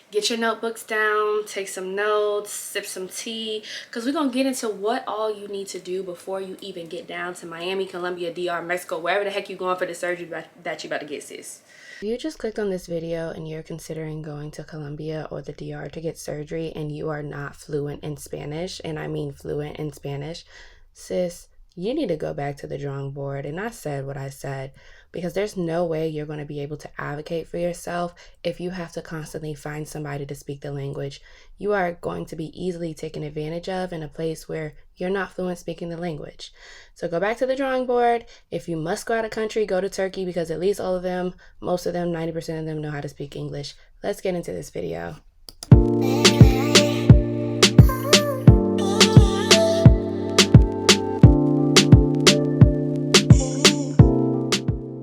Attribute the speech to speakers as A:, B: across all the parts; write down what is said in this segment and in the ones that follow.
A: Get your notebooks down, take some notes, sip some tea, because we're going to get into what all you need to do before you even get down to Miami, Colombia, DR, Mexico, wherever the heck you're going for the surgery that you about to get, sis. If you just clicked on this video and you're considering going to Colombia or the DR to get surgery and you are not fluent in Spanish, and I mean fluent in Spanish, sis, you need to go back to the drawing board. And I said what I said, because there's no way you're going to be able to advocate for yourself if you have to constantly find somebody to speak the language. You are going to be easily taken advantage of in a place where you're not fluent speaking the language. So go back to the drawing board. If you must go out of country, go to Turkey, because at least all of them, most of them, 90% of them know how to speak English. Let's get into this video.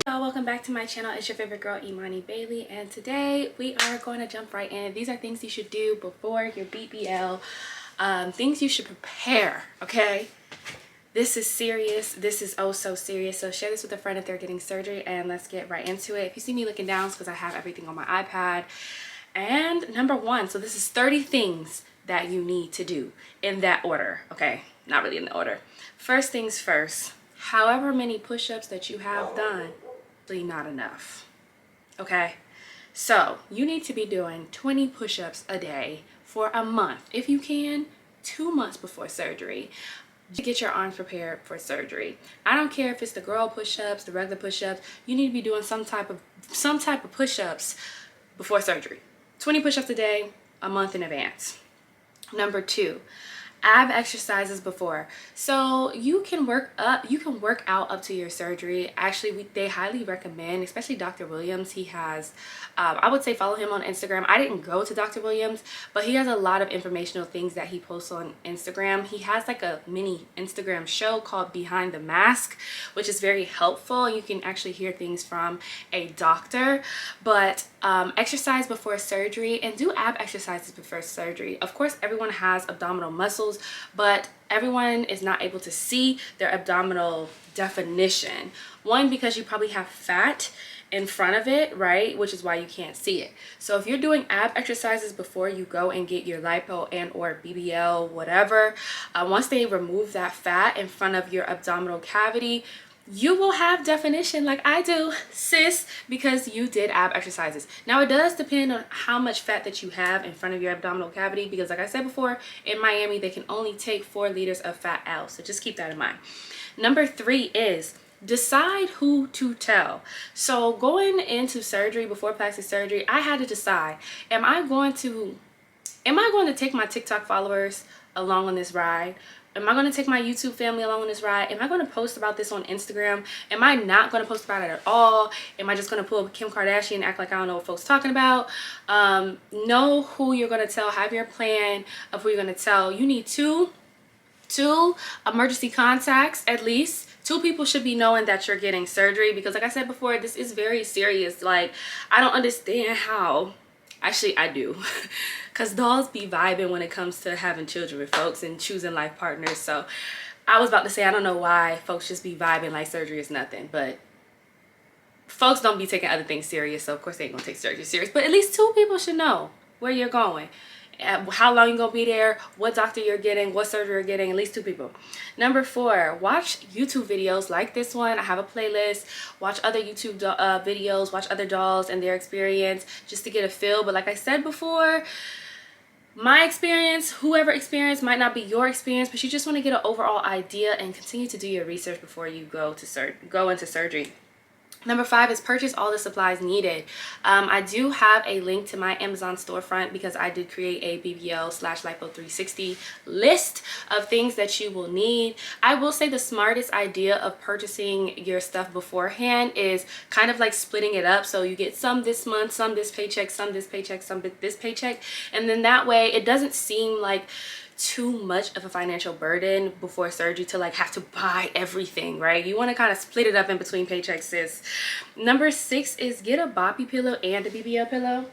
A: Welcome back to my channel. It's your favorite girl, Imani Bailey, and today we are going to jump right in. These are things you should do before your BBL, things you should prepare, okay? This is serious. This is oh so serious. So share this with a friend if they're getting surgery, and let's get right into it. If you see me looking down, it's because I have everything on my iPad. And number one, so this is 30 things that you need to do in that order, okay? Not really in the order. First things first, however many push-ups that you have done, not enough, okay? So you need to be doing 20 push-ups a day for a month, if you can, 2 months before surgery, to get your arms prepared for surgery. I don't care if it's the girl push-ups, the regular push-ups, you need to be doing some type of push-ups before surgery. 20 push-ups a day, a month in advance. Number two, ab exercises before. So you can work out up to your surgery. Actually, they highly recommend, especially Dr. Williams. He has, I would say follow him on Instagram. I didn't go to Dr. Williams, but he has a lot of informational things that he posts on Instagram. He has like a mini Instagram show called Behind the Mask, which is very helpful. You can actually hear things from a doctor. But exercise before surgery, and do ab exercises before surgery. Of course, everyone has abdominal muscles, but everyone is not able to see their abdominal definition. One, because you probably have fat in front of it, right, which is why you can't see it. So if you're doing ab exercises before you go and get your lipo and or BBL, whatever, once they remove that fat in front of your abdominal cavity, you will have definition like I do, sis, because you did ab exercises. Now, it does depend on how much fat that you have in front of your abdominal cavity, because like I said before, in Miami, they can only take 4 liters of fat out. So just keep that in mind. Number 3 is decide who to tell. So going into surgery, before plastic surgery, I had to decide, am I going to take my TikTok followers along on this ride? Am I going to take my YouTube family along on this ride? Am I going to post about this on Instagram? Am I not going to post about it at all? Am I just going to pull Kim Kardashian and act like I don't know what folks talking about? Know who you're going to tell. Have your plan of who you're going to tell. You need two emergency contacts at least. 2 people should be knowing that you're getting surgery, because like I said before, this is very serious. Like, I don't understand how. Actually, I do. Because dolls be vibing when it comes to having children with folks and choosing life partners. So I was about to say, I don't know why folks just be vibing like surgery is nothing. But folks don't be taking other things serious. So of course they ain't going to take surgery serious. But at least 2 people should know where you're going, how long you're going to be there, what doctor you're getting, what surgery you're getting. At least 2 people. Number 4, watch YouTube videos like this one. I have a playlist. Watch other YouTube videos, watch other dolls and their experience, just to get a feel. But like I said before, my experience, whoever experience, might not be your experience, but you just want to get an overall idea and continue to do your research before you go into surgery. Number 5 is purchase all the supplies needed. I do have a link to my Amazon storefront, because I did create a BBL/Lipo360 list of things that you will need. I will say the smartest idea of purchasing your stuff beforehand is kind of like splitting it up. So you get some this month, some this paycheck, some this paycheck, some this paycheck. And then that way it doesn't seem like too much of a financial burden before surgery to like have to buy everything, right? You want to kind of split it up in between paychecks, sis. Number 6 is get a boppy pillow and a BBL pillow.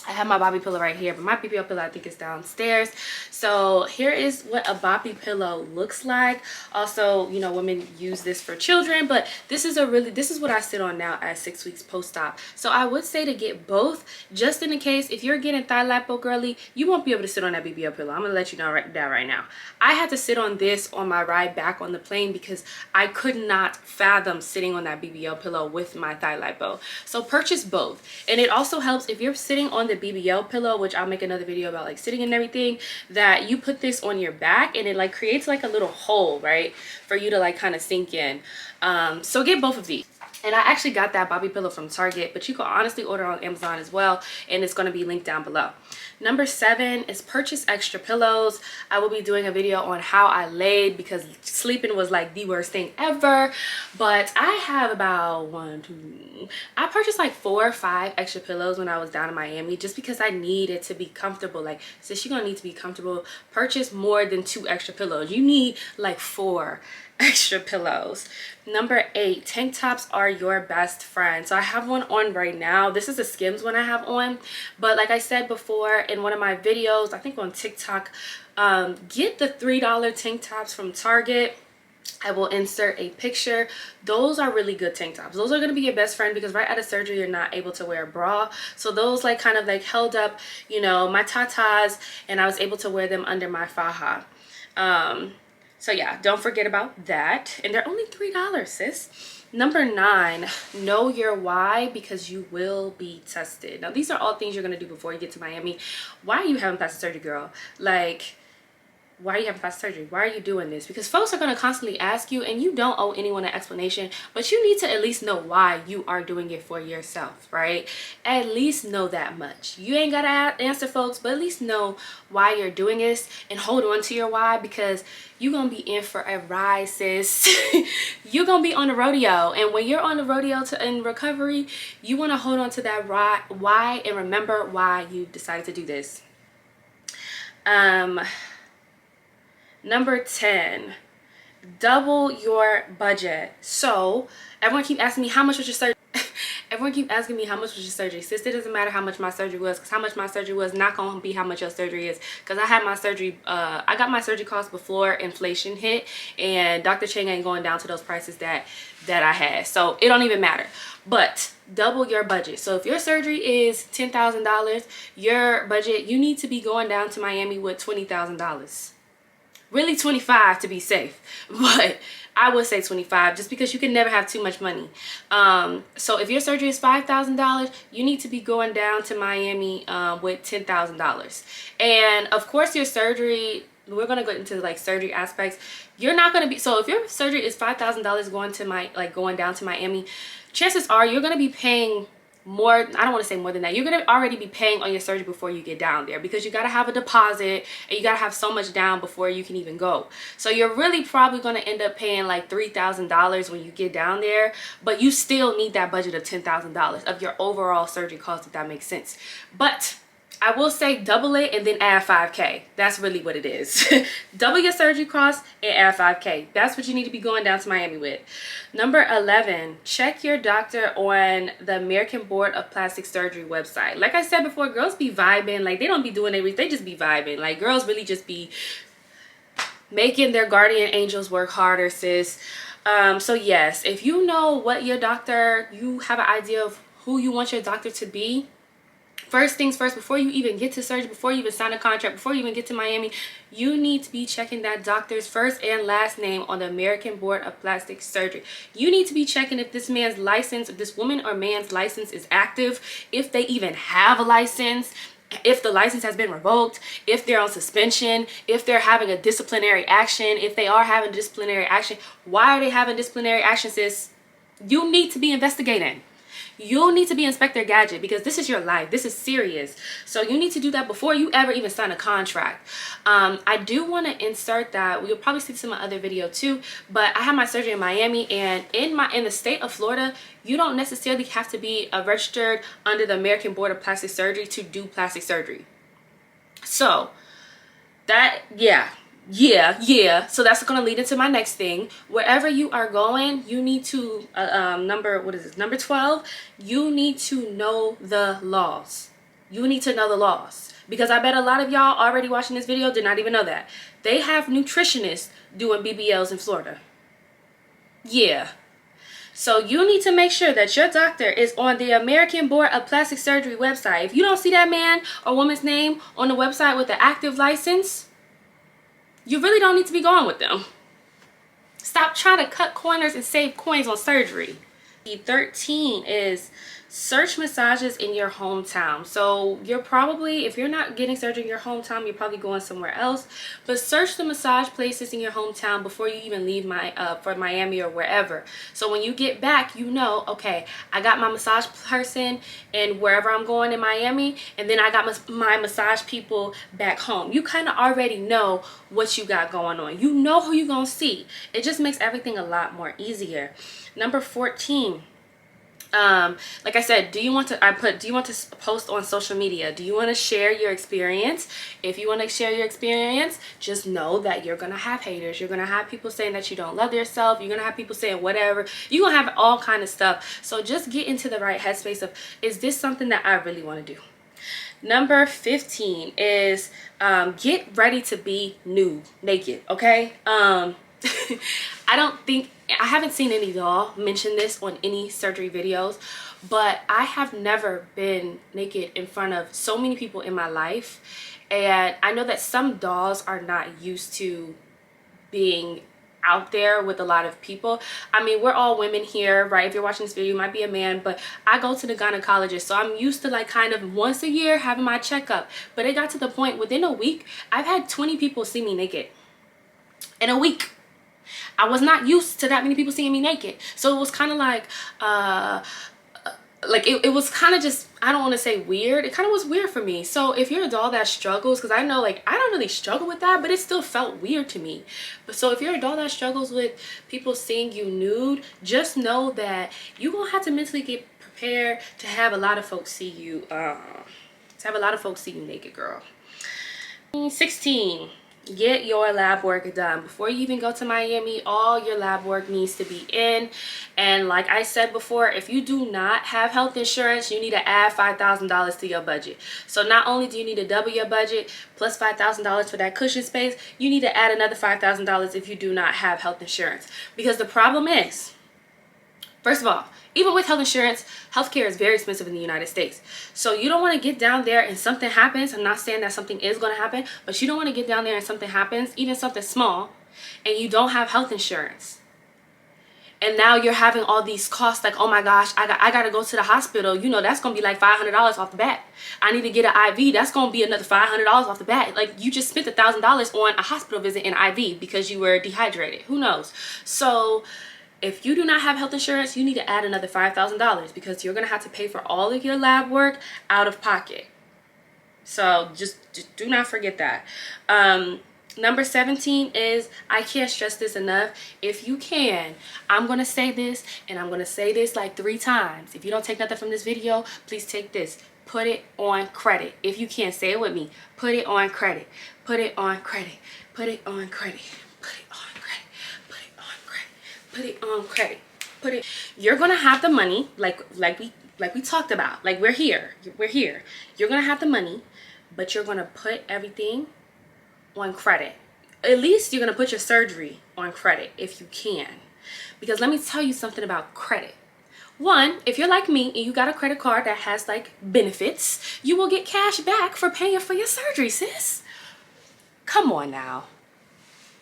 A: I have my boppy pillow right here, but my BBL pillow I think is downstairs. So here is what a boppy pillow looks like. Also, you know, women use this for children, but this is what I sit on now at 6 weeks post-op. So I would say to get both, just in the case if you're getting thigh lipo girly, you won't be able to sit on that BBL pillow. I'm gonna let you know that right now. I had to sit on this on my ride back on the plane because I could not fathom sitting on that BBL pillow with my thigh lipo. So purchase both. And it also helps if you're sitting on the BBL pillow, which I'll make another video about like sitting and everything, that you put this on your back and it like creates like a little hole, right, for you to like kind of sink in. So get both of these. And I actually got that boppy pillow from Target, but you can honestly order on Amazon as well, and it's going to be linked down below. Number 7 is purchase extra pillows. I will be doing a video on how I laid because sleeping was like the worst thing ever. But I have about I purchased like 4 or 5 extra pillows when I was down in Miami just because I needed to be comfortable. Like, since you're gonna need to be comfortable, purchase more than 2 extra pillows. You need like 4 extra pillows. Number 8, tank tops are your best friend. So I have one on right now. This is a Skims one I have on, but like I said before in one of my videos, I think on TikTok, get the $3 tank tops from Target. I will insert a picture. Those are really good tank tops. Those are going to be your best friend because right out of surgery you're not able to wear a bra, so those like kind of like held up, you know, my tatas, and I was able to wear them under my faja. So yeah, don't forget about that. And they're only $3, sis. Number 9, know your why because you will be tested. Now, these are all things you're going to do before you get to Miami. Why are you having plastic surgery, girl? Like, why are you having plastic surgery? Why are you doing this? Because folks are going to constantly ask you, and you don't owe anyone an explanation, but you need to at least know why you are doing it for yourself, right? At least know that much. You ain't got to answer folks, but at least know why you're doing this and hold on to your why, because you're going to be in for a ride, sis. You're going to be on the rodeo, and when you're on the rodeo in recovery, you want to hold on to that why and remember why you decided to do this. Number 10, double your budget. So everyone keep asking me how much was your surgery. Everyone keep asking me how much was your surgery. Sis, it doesn't matter how much my surgery was, because how much my surgery was not gonna be how much your surgery is. Because I had my surgery, I got my surgery cost before inflation hit, and Dr. Chang ain't going down to those prices that I had. So it don't even matter. But double your budget. So if your surgery is $10,000, your budget, you need to be going down to Miami with $20,000. Really 25 to be safe, but I would say 25 just because you can never have too much money. So if your surgery is $5,000, you need to be going down to Miami with $10,000. And of course your surgery, we're going to go into like surgery aspects. You're not going to be, so if your surgery is $5,000 going down to Miami, chances are you're going to be paying more. I don't want to say more than that. You're going to already be paying on your surgery before you get down there, because you got to have a deposit and you got to have so much down before you can even go. So you're really probably going to end up paying like $3,000 when you get down there, but you still need that budget of $10,000 of your overall surgery cost, if that makes sense. But I will say double it and then add 5K. That's really what it is. Double your surgery costs and add 5K. That's what you need to be going down to Miami with. Number 11, check your doctor on the American Board of Plastic Surgery website. Like I said before, girls be vibing. Like, they don't be doing everything. They just be vibing. Like, girls really just be making their guardian angels work harder, sis. So yes, if you know what your doctor, you have an idea of who you want your doctor to be, first things first, before you even get to surgery, before you even sign a contract, before you even get to Miami, you need to be checking that doctor's first and last name on the American Board of Plastic Surgery. You need to be checking if this man's license, if this woman or man's license is active, if they even have a license, if the license has been revoked, if they're on suspension, if they're having a disciplinary action. If they are having disciplinary action, why are they having disciplinary action, sis? You need to be investigating. You'll need to be Inspector Gadget, because this is your life. This is serious. So you need to do that before you ever even sign a contract. I do want to insert that. You'll probably see this in my other video too, but I had my surgery in Miami, and in the state of Florida, you don't necessarily have to be registered under the American Board of Plastic Surgery to do plastic surgery. So that, yeah, so that's going to lead into my next thing. Wherever you are going, you need to number 12, you need to know the laws. You need to know the laws, because I bet a lot of y'all already watching this video did not even know that. They have nutritionists doing BBLs in Florida. Yeah. So you need to make sure that your doctor is on the American Board of Plastic Surgery website. If you don't see that man or woman's name on the website with the active license, you really don't need to be going with them. Stop trying to cut corners and save coins on surgery. 13 is search massages in your hometown. So you're probably, if you're not getting surgery in your hometown, you're probably going somewhere else. But search the massage places in your hometown before you even leave for Miami or wherever. So when you get back, you know, okay, I got my massage person and wherever I'm going in Miami, and then I got my massage people back home. You kind of already know what you got going on. You know who you're gonna see. It just makes everything a lot more easier. Number 14. Like I said, do you want to post on social media? Do you want to share your experience? If you want to share your experience, just know that you're going to have haters. You're going to have people saying that you don't love yourself. You're going to have people saying whatever. You're going to have all kind of stuff. So just get into the right headspace of, is this something that I really want to do? Number 15 is get ready to be naked, okay? I haven't seen any of y'all mention this on any surgery videos, but I have never been naked in front of so many people in my life. And I know that some dolls are not used to being out there with a lot of people. I mean, we're all women here, right? If you're watching this video, you might be a man, but I go to the gynecologist, so I'm used to like kind of once a year having my checkup. But it got to the point within a week, I've had 20 people see me naked in a week. I was not used to that many people seeing me naked. So it was kind of like it was kind of just, I don't want to say weird. It kind of was weird for me. So if you're a doll that struggles, because I know like I don't really struggle with that, but it still felt weird to me. But so if you're a doll that struggles with people seeing you nude, just know that you're going to have to mentally get prepared to have a lot of folks see you, naked, girl. 16. Get your lab work done. Before you even go to Miami, all your lab work needs to be in. And like I said before, if you do not have health insurance, you need to add $5,000 to your budget. So not only do you need to double your budget plus $5,000 for that cushion space, you need to add another $5,000 if you do not have health insurance. Because the problem is, first of all, even with health insurance, healthcare is very expensive in the United States. So you don't want to get down there and something happens. I'm not saying that something is going to happen, but you don't want to get down there and something happens, even something small, and you don't have health insurance. And now you're having all these costs like, oh my gosh, I got to go to the hospital. You know, that's going to be like $500 off the bat. I need to get an IV. That's going to be another $500 off the bat. Like you just spent $1,000 on a hospital visit and IV because you were dehydrated. Who knows? So if you do not have health insurance, you need to add another $5,000 because you're going to have to pay for all of your lab work out of pocket. So just do not forget that. Number 17 is, I can't stress this enough. If you can, I'm going to say this, and I'm going to say this like 3 times. If you don't take nothing from this video, please take this. Put it on credit. If you can't, say it with me. Put it on credit. Put it on credit. Put it on credit. Put it on credit. Put it on credit. Put it on credit. Put it. You're gonna have the money, like we talked about. Like we're here. You're gonna have the money, but you're gonna put everything on credit. At least you're gonna put your surgery on credit if you can, because let me tell you something about credit. One, if you're like me and you got a credit card that has like benefits, you will get cash back for paying for your surgery, sis. Come on now.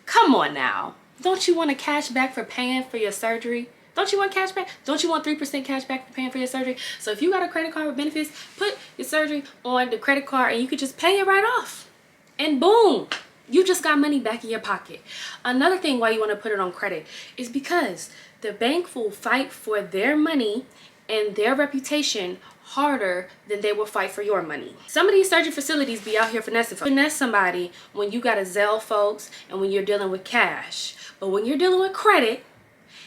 A: Come on now. Don't you want a cash back for paying for your surgery? Don't you want cash back? Don't you want 3% cash back for paying for your surgery? So if you got a credit card with benefits, put your surgery on the credit card and you could just pay it right off. And boom, you just got money back in your pocket. Another thing why you want to put it on credit is because the bank will fight for their money and their reputation harder than they will fight for your money. Some of these surgery facilities be out here finessing folks. Finesse somebody when you got to Zelle folks and when you're dealing with cash. But when you're dealing with credit,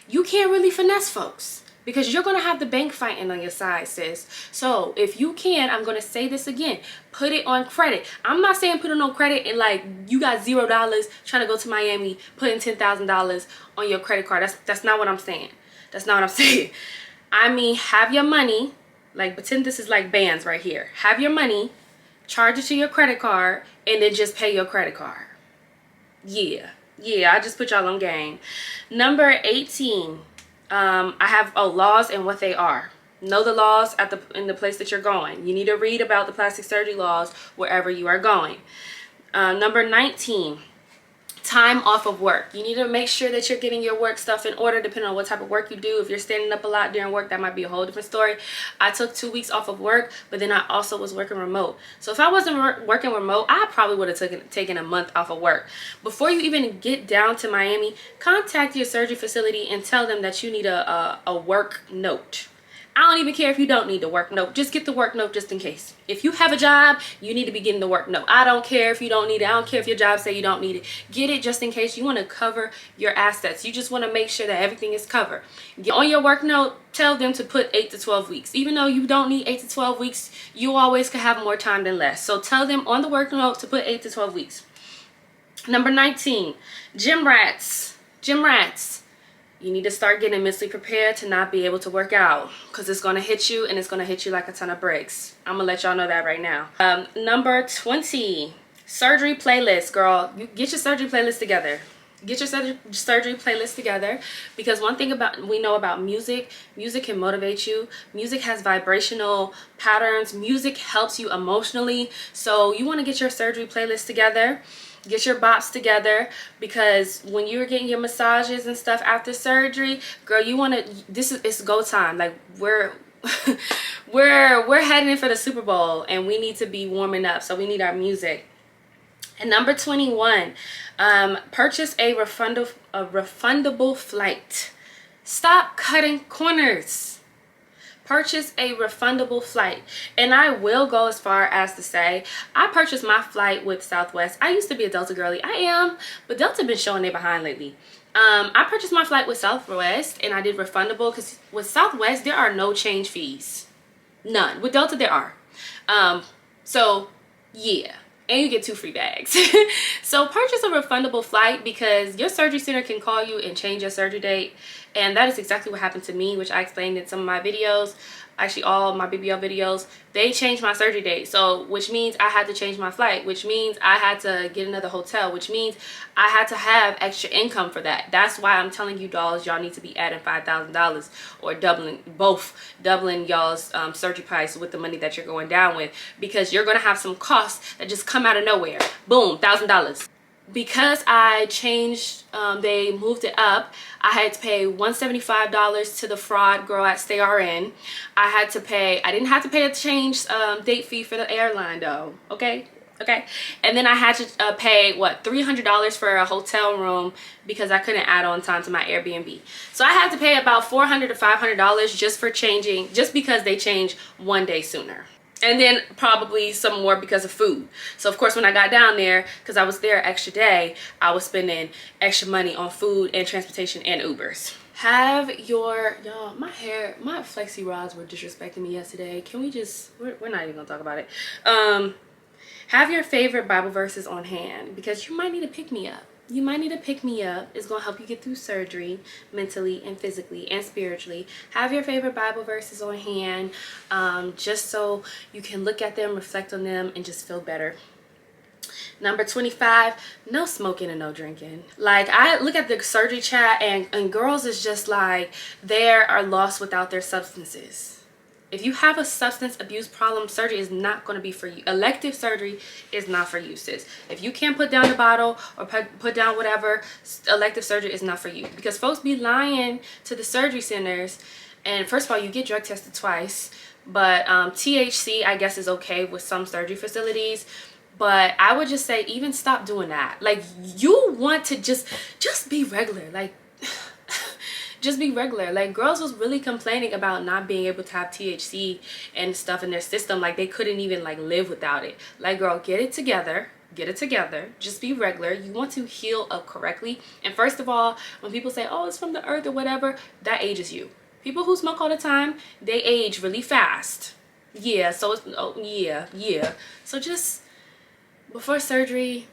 A: you can't really finesse folks because you're going to have the bank fighting on your side, sis. So if you can, I'm going to say this again, put it on credit. I'm not saying put it on credit and like you got $0 trying to go to Miami, putting $10,000 on your credit card. That's not what I'm saying. That's not what I'm saying. I mean, have your money Like pretend this is like bands right here. Have your money, charge it to your credit card, and then just pay your credit card. Yeah, I just put y'all on game. Number 18, I have laws and what they are. Know the laws in the place that you're going. You need to read about the plastic surgery laws wherever you are going. Number 19, time off of work. You need to make sure that you're getting your work stuff in order depending on what type of work you do. If you're standing up a lot during work, that might be a whole different story. I took 2 weeks off of work, but then I also was working remote. So if I wasn't working remote, I probably would have taken a month off of work. Before you even get down to Miami, contact your surgery facility and tell them that you need a work note. I don't even care if you don't need the work note. Just get the work note just in case. If you have a job, you need to be getting the work note. I don't care if you don't need it. I don't care if your job say you don't need it. Get it just in case. You want to cover your assets. You just want to make sure that everything is covered. Get on your work note, tell them to put 8 to 12 weeks. Even though you don't need 8 to 12 weeks, you always can have more time than less. So tell them on the work note to put 8 to 12 weeks. Number 19, gym rats. Gym rats. You need to start getting mentally prepared to not be able to work out because it's going to hit you, and it's going to hit you like a ton of bricks. I'm going to let y'all know that right now. Number 20, surgery playlist. Girl, you get your surgery playlist together. Get your surgery playlist together, because one thing we know about music can motivate you. Music has vibrational patterns. Music helps you emotionally. So you want to get your surgery playlist together. Get your bops together, because when you're getting your massages and stuff after surgery, girl, you want to, it's go time. Like we're heading in for the Super Bowl, and we need to be warming up, so we need our music. And number 21, purchase a refundable flight. Stop cutting corners. Purchase a refundable flight. And I will go as far as to say I purchased my flight with Southwest. I used to be a Delta girly. I am, but Delta been showing they behind lately. I purchased my flight with Southwest, and I did refundable because with Southwest there are no change fees. None. With Delta there are. So yeah. And you get 2 free bags. So purchase a refundable flight, because your surgery center can call you and change your surgery date. And that is exactly what happened to me, which I explained in some of my videos. Actually, all my BBL videos. They changed my surgery date. So, which means I had to change my flight. Which means I had to get another hotel. Which means I had to have extra income for that. That's why I'm telling you, dolls, y'all need to be adding $5,000 or doubling y'all's surgery price with the money that you're going down with. Because you're going to have some costs that just come out of nowhere. Boom, $1,000. Because I changed, they moved it up, I had to pay $175 to the fraud girl at Stay RN. I didn't have to pay a change date fee for the airline though, okay? And then I had to pay, what, $300 for a hotel room because I couldn't add on time to my Airbnb. So I had to pay about $400 to $500 just because they changed 1 day sooner. And then probably some more because of food. So of course when I got down there, because I was there extra day, I was spending extra money on food and transportation and Ubers. Have your, y'all, my flexi rods were disrespecting me yesterday. Can we just, we're not even gonna talk about it. Have your favorite Bible verses on hand, because you might need to pick me up. You might need to pick me up. It's going to help you get through surgery mentally and physically and spiritually. Have your favorite Bible verses on hand, just so you can look at them, reflect on them, and just feel better. Number 25, no smoking and no drinking. Like, I look at the surgery chat, and girls is just like, they are lost without their substances. If you have a substance abuse problem, surgery is not going to be for you. Elective surgery is not for you, sis. If you can't put down the bottle or put down whatever, elective surgery is not for you. Because folks be lying to the surgery centers. And first of all, you get drug tested twice. But THC, I guess, is okay with some surgery facilities. But I would just say, even stop doing that. Like, you want to just be regular. Like, just be regular. Like, girls was really complaining about not being able to have THC and stuff in their system. Like, they couldn't even like live without it. Like, girl, get it together. Just be regular. You want to heal up correctly. And first of all, when people say, oh, it's from the earth or whatever, that ages you. People who smoke all the time, they age really fast. Yeah, so it's, oh yeah. So just before surgery,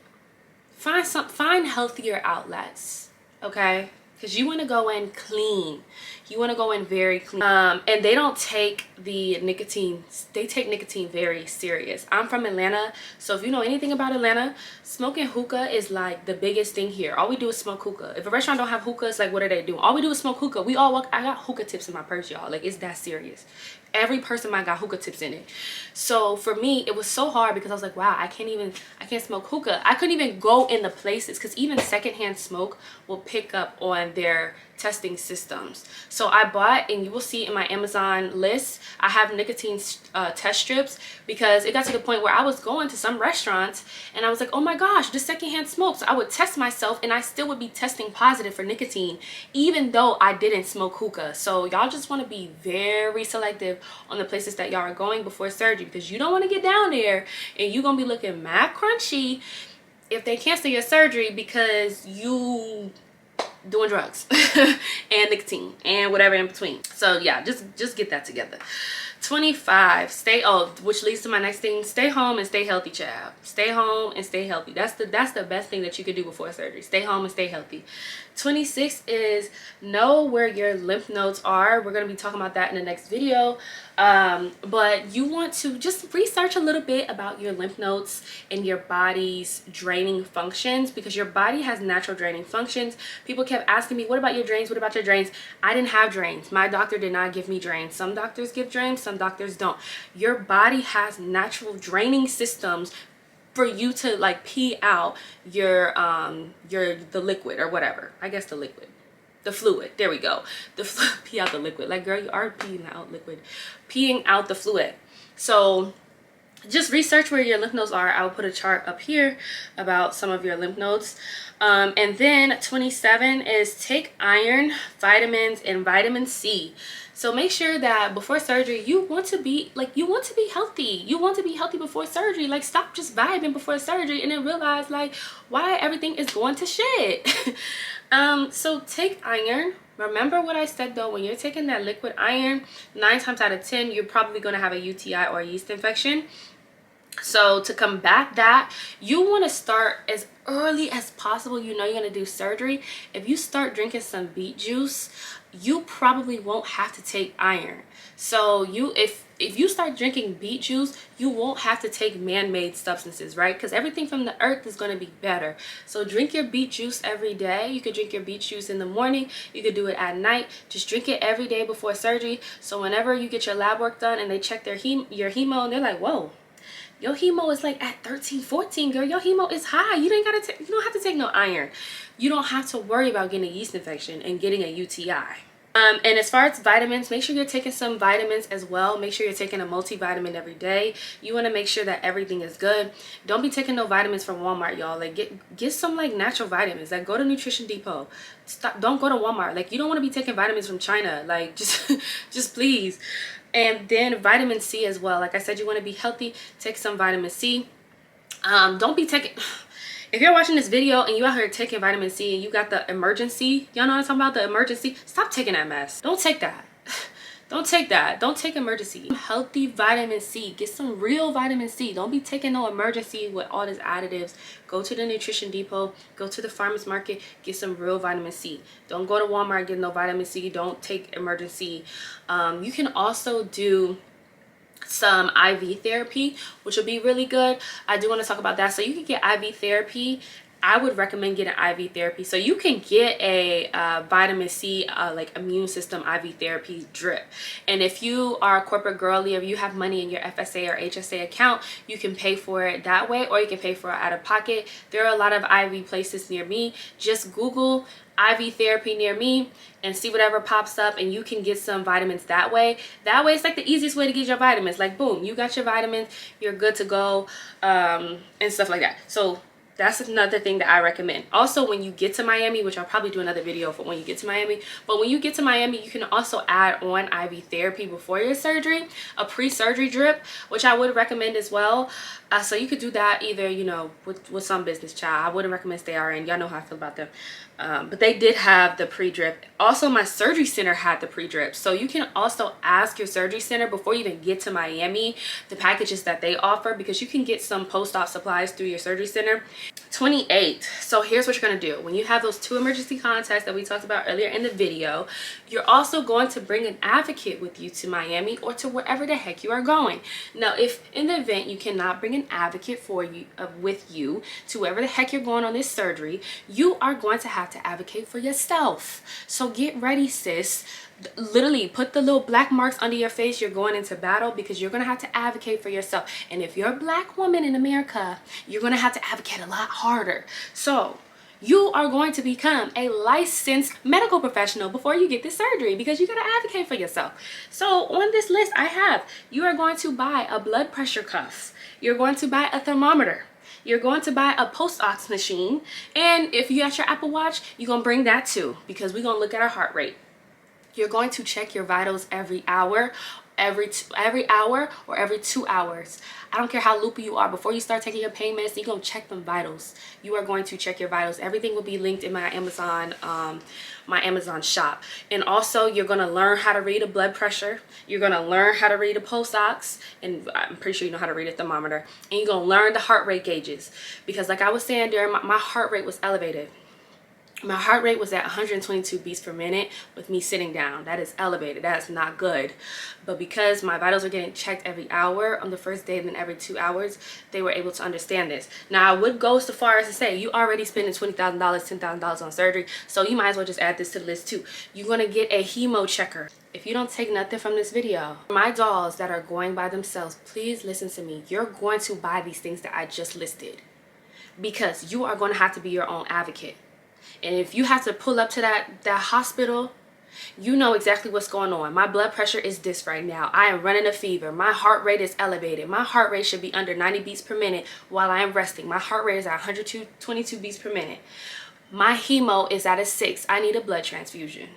A: find healthier outlets, okay? because you want to go in clean. You want to go in very clean. And they don't take the nicotine, they take nicotine very serious. I'm from Atlanta, so if you know anything about Atlanta, smoking hookah is like the biggest thing here. All we do is smoke hookah. If a restaurant don't have hookah, it's like, what are they doing? All we do is smoke hookah. We all walk, I got hookah tips in my purse, y'all. Like, it's that serious. Every person might got hookah tips in it. So for me, it was so hard because I was like, wow, I can't smoke hookah. I couldn't even go in the places because even secondhand smoke will pick up on their testing systems. So I bought, and you will see in my Amazon list, I have nicotine test strips, because it got to the point where I was going to some restaurants and I was like, oh my gosh, the secondhand smoke. So I would test myself and I still would be testing positive for nicotine even though I didn't smoke hookah. So y'all just want to be very selective on the places that y'all are going before surgery, because you don't want to get down there and you're gonna be looking mad crunchy if they cancel your surgery because you doing drugs and nicotine and whatever in between. So yeah, just get that together. 25, which leads to my next thing, stay home and stay healthy, child. Stay home and stay healthy. That's the best thing that you could do before surgery. Stay home and stay healthy. 26 is know where your lymph nodes are. We're going to be talking about that in the next video. But you want to just research a little bit about your lymph nodes and your body's draining functions, because your body has natural draining functions. People kept asking me, what about your drains? What about your drains? I didn't have drains. My doctor did not give me drains. Some doctors give drains, some doctors don't. Your body has natural draining systems for you to like pee out the liquid or whatever. I guess the liquid. The fluid. There we go. Pee out the liquid. Like, girl, you are peeing out liquid. Peeing out the fluid. So just research where your lymph nodes are. I'll put a chart up here about some of your lymph nodes. And then 27 is take iron, vitamins, and vitamin C. So make sure that before surgery, you want to be healthy. You want to be healthy before surgery. Like, stop just vibing before surgery and then realize like why everything is going to shit. So take iron. Remember what I said though, when you're taking that liquid iron, 9 times out of 10, you're probably going to have a UTI or a yeast infection. So to combat that, you want to start as early as possible. You know you're going to do surgery. If you start drinking some beet juice, you probably won't have to take iron. So if you start drinking beet juice, you won't have to take man-made substances, right? Because everything from the earth is going to be better. So drink your beet juice every day. You could drink your beet juice in the morning. You could do it at night. Just drink it every day before surgery. So whenever you get your lab work done and they check your hemo and they're like, whoa, your hemo is like at 13, 14, girl. Your hemo is high. You don't have to take no iron. You don't have to worry about getting a yeast infection and getting a UTI. And as far as vitamins, make sure you're taking some vitamins as well. Make sure you're taking a multivitamin every day. You want to make sure that everything is good. Don't be taking no vitamins from Walmart, y'all. Like, get some like natural vitamins. Like, go to Nutrition Depot. Don't go to Walmart. Like, you don't want to be taking vitamins from China. Like, just please. And then vitamin C as well. Like I said, you want to be healthy. Take some vitamin C. Don't be taking... If you're watching this video and you out here taking vitamin C and you got the emergency, y'all know what I'm talking about, the emergency, stop taking that mess. Don't take that. Don't take that. Don't take emergency. Healthy vitamin C. Get some real vitamin C. Don't be taking no emergency with all these additives. Go to the Nutrition Depot. Go to the farmer's market. Get some real vitamin C. Don't go to Walmart and get no vitamin C. Don't take emergency. You can also do some IV therapy, which will be really good. I do want to talk about that. So you can get IV therapy. I would recommend getting IV therapy. So you can get a vitamin C like immune system IV therapy drip. And if you are a corporate girly, if you have money in your FSA or HSA account, you can pay for it that way, or you can pay for it out of pocket. There are a lot of IV places near me. Just Google IV therapy near me and see whatever pops up, and you can get some vitamins that way. That way it's like the easiest way to get your vitamins. Like, boom, you got your vitamins, you're good to go, and stuff like that. So that's another thing that I recommend. Also, when you get to Miami, which I'll probably do another video for when you get to Miami, but when you get to Miami, you can also add on IV therapy before your surgery, a pre-surgery drip, which I would recommend as well. So you could do that either, you know, with some business, child. I wouldn't recommend StayRN. Y'all know how I feel about them. But they did have the pre-drip. Also, my surgery center had the pre-drip. So you can also ask your surgery center before you even get to Miami the packages that they offer, because you can get some post-op supplies through your surgery center. 28. So here's what you're going to do. When you have those 2 emergency contacts that we talked about earlier in the video, you're also going to bring an advocate with you to Miami or to wherever the heck you are going. Now, if in the event you cannot bring an advocate for you with you to wherever the heck you're going on this surgery, you are going to have to advocate for yourself. So get ready, sis. Literally put the little black marks under your face. You're going into battle because you're going to have to advocate for yourself. And if you're a black woman in America, you're going to have to advocate a lot harder. So you are going to become a licensed medical professional before you get this surgery because you got to advocate for yourself. So on this list I have, you are going to buy a blood pressure cuff. You're going to buy a thermometer. You're going to buy a post-ox machine. And if you got your Apple Watch, you're going to bring that too because we're going to look at our heart rate. You're going to check your vitals every hour, every hour or every 2 hours. I don't care how loopy you are. Before you start taking your pain meds, you're going to check them vitals. You are going to check your vitals. Everything will be linked in my Amazon shop. And also, you're going to learn how to read a blood pressure. You're going to learn how to read a pulse-ox. And I'm pretty sure you know how to read a thermometer. And you're going to learn the heart rate gauges. Because like I was saying, during my heart rate was elevated. My heart rate was at 122 beats per minute with me sitting down. That is elevated. That is not good. But because my vitals are getting checked every hour on the first day and then every 2 hours, they were able to understand this. Now, I would go so far as to say you already spending $20,000, $10,000 on surgery, so you might as well just add this to the list too. You're going to get a Hemochecker. If you don't take nothing from this video, my dolls that are going by themselves, please listen to me. You're going to buy these things that I just listed because you are going to have to be your own advocate. And if you have to pull up to that hospital, you know exactly what's going on. My blood pressure is this right now. I am running a fever. My heart rate is elevated. My heart rate should be under 90 beats per minute while I am resting. My heart rate is at 122 beats per minute. My hemo is at a 6. I need a blood transfusion.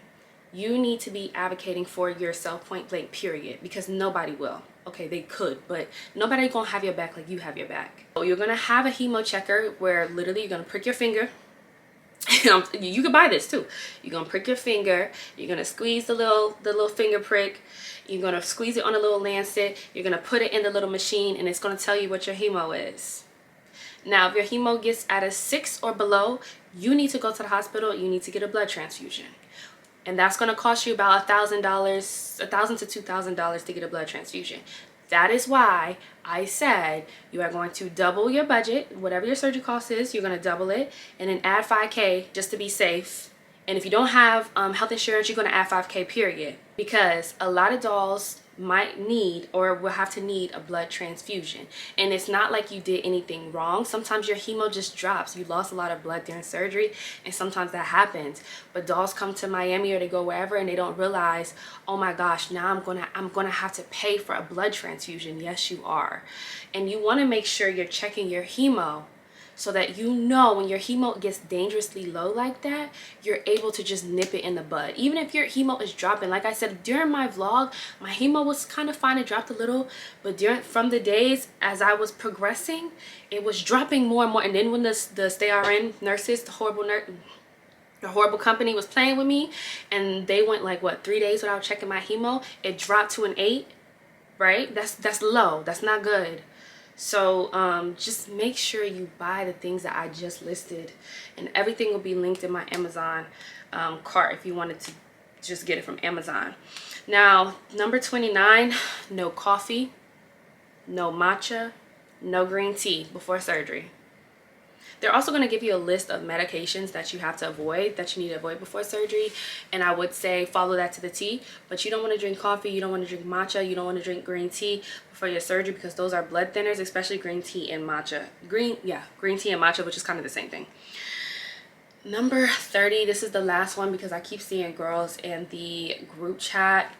A: You need to be advocating for yourself, point blank, period, because nobody will. Okay, they could, but nobody gonna have your back like you have your back. So you're gonna have a Hemochecker where literally you're gonna prick your finger. You can buy this too. You're gonna prick your finger. You're gonna squeeze the little finger prick. You're gonna squeeze it on a little lancet. You're gonna put it in the little machine, and it's gonna tell you what your hemo is. Now, if your hemo gets at a 6 or below, you need to go to the hospital. You need to get a blood transfusion, and that's gonna cost you about $1,000, $1,000 to $2,000 to get a blood transfusion. That is why I said you are going to double your budget. Whatever your surgery cost is, you're going to double it and then add $5K just to be safe. And if you don't have health insurance, you're going to add $5K period. Because a lot of dolls might need or will have to need a blood transfusion. And it's not like you did anything wrong. Sometimes your hemo just drops. You lost a lot of blood during surgery, and sometimes that happens. But dolls come to Miami or they go wherever and they don't realize, oh my gosh, now I'm gonna have to pay for a blood transfusion. Yes, you are. And you want to make sure you're checking your hemo so that you know when your hemo gets dangerously low like that, you're able to just nip it in the bud. Even if your hemo is dropping, like I said, during my vlog, my hemo was kind of fine. It dropped a little, but from the days as I was progressing, it was dropping more and more. And then when the STARN nurses, the horrible company was playing with me, and they went like, what, 3 days without checking my hemo, it dropped to an 8, right? That's low. That's not good. So just make sure you buy the things that I just listed, and everything will be linked in my Amazon cart if you wanted to just get it from Amazon. Now, number 29, no coffee, no matcha, no green tea before surgery. They're also going to give you a list of medications that you have to avoid, that you need to avoid before surgery. And I would say follow that to the T. But you don't want to drink coffee, you don't want to drink matcha, you don't want to drink green tea before your surgery because those are blood thinners, especially green tea and matcha. Green tea and matcha, which is kind of the same thing. Number 30, this is the last one because I keep seeing girls in the group chat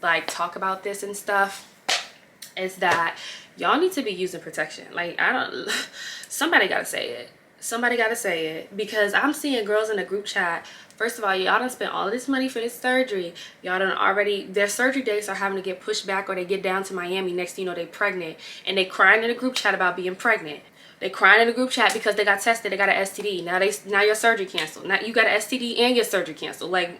A: like talk about this and stuff, is that y'all need to be using protection. Like, somebody gotta say it. Somebody gotta say it, because I'm seeing girls in the group chat. First of all, y'all done spent all of this money for this surgery. Y'all done already, their surgery dates are having to get pushed back, or they get down to Miami. Next thing you know, they pregnant, and they crying in the group chat about being pregnant. They crying in the group chat because they got tested, they got an STD. Now your surgery canceled. Now you got an STD and your surgery canceled. Like,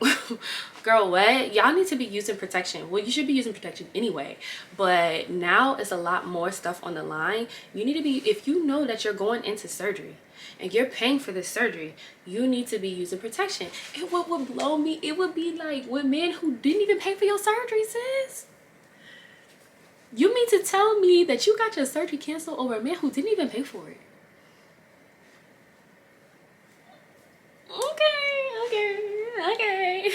A: girl, what? Y'all need to be using protection. Well, you should be using protection anyway, but now it's a lot more stuff on the line. You need to be, if you know that you're going into surgery and you're paying for this surgery, you need to be using protection. And what would blow me, it would be like with men who didn't even pay for your surgery, sis. You mean to tell me that you got your surgery canceled over a man who didn't even pay for it? Okay.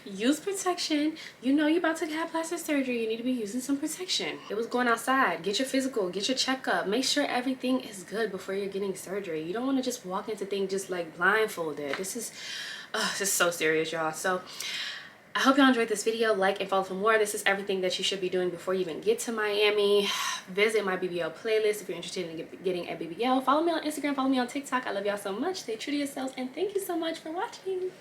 A: Use protection. You know you're about to have plastic surgery. You need to be using some protection. It was going outside. Get your physical. Get your checkup. Make sure everything is good before you're getting surgery. You don't want to just walk into things just like blindfolded. This is so serious, y'all. So I hope y'all enjoyed this video. Like and follow for more. This is everything that you should be doing before you even get to Miami. Visit my BBL playlist if you're interested in getting a BBL. Follow me on Instagram. Follow me on TikTok. I love y'all so much. Stay true to yourselves. And thank you so much for watching.